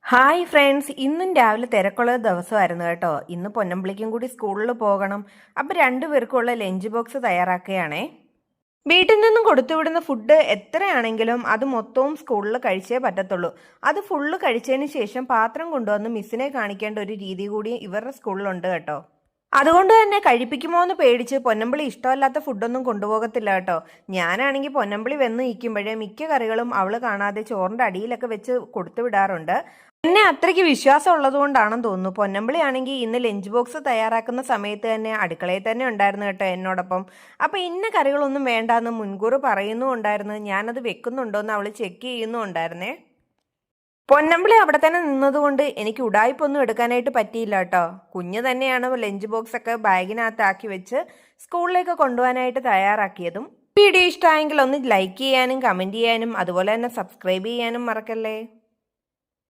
Hi friends, ഇന്നും രാവിലെ തിരക്കുള്ള ദിവസമായിരുന്നു കേട്ടോ. ഇന്ന് പൊന്നമ്പിളിക്കും കൂടി സ്കൂളിൽ പോകണം. അപ്പം രണ്ടുപേർക്കുള്ള ലഞ്ച് ബോക്സ് തയ്യാറാക്കുകയാണേ. വീട്ടിൽ നിന്നും കൊടുത്തുവിടുന്ന ഫുഡ് എത്രയാണെങ്കിലും അത് മൊത്തവും സ്കൂളിൽ കഴിച്ചേ പറ്റത്തുള്ളൂ. അത് ഫുള്ള് കഴിച്ചതിന് ശേഷം പാത്രം കൊണ്ടുവന്ന് മിസ്സിനെ കാണിക്കേണ്ട ഒരു രീതി കൂടി ഇവരുടെ സ്കൂളിലുണ്ട് കേട്ടോ. അതുകൊണ്ട് തന്നെ കഴിപ്പിക്കുമോ എന്ന് പേടിച്ച് പൊന്നമ്പിളി ഇഷ്ടമല്ലാത്ത ഫുഡൊന്നും കൊണ്ടുപോകത്തില്ല കേട്ടോ. ഞാനാണെങ്കിൽ പൊന്നമ്പിളി വെന്ന് നിൽക്കുമ്പോഴേ മിക്ക കറികളും അവൾ കാണാതെ ചോറിൻ്റെ അടിയിലൊക്കെ വെച്ച് കൊടുത്തു വിടാറുണ്ട്. എന്നെ അത്രയ്ക്ക് വിശ്വാസം ഉള്ളതുകൊണ്ടാണെന്ന് തോന്നുന്നു. പൊന്നമ്പിളി ആണെങ്കിൽ ഇന്ന് ലഞ്ച് ബോക്സ് തയ്യാറാക്കുന്ന സമയത്ത് തന്നെ അടുക്കളയിൽ തന്നെ ഉണ്ടായിരുന്നു കേട്ടോ എന്നോടൊപ്പം. അപ്പം ഇന്ന കറികളൊന്നും വേണ്ടാന്ന് മുൻകൂർ പറയുന്നുണ്ടായിരുന്നു. ഞാനത് വെക്കുന്നുണ്ടോയെന്ന് അവൾ ചെക്ക് ചെയ്യുന്നുണ്ടായിരുന്നേ. പൊന്നമ്പിളി അവിടെ തന്നെ നിന്നതുകൊണ്ട് എനിക്ക് ഉടായ്പൊന്നും എടുക്കാനായിട്ട് പറ്റിയില്ല കേട്ടോ. കുഞ്ഞ് തന്നെയാണ് ലഞ്ച് ബോക്സ് ഒക്കെ ബാഗിനകത്താക്കി വെച്ച് സ്കൂളിലേക്ക് കൊണ്ടുപോകാനായിട്ട് തയ്യാറാക്കിയതും. വീഡിയോ ഇഷ്ടമായെങ്കിൽ ഒന്ന് ലൈക്ക് ചെയ്യാനും കമൻറ്റ് ചെയ്യാനും അതുപോലെ തന്നെ സബ്സ്ക്രൈബ് ചെയ്യാനും മറക്കല്ലേ.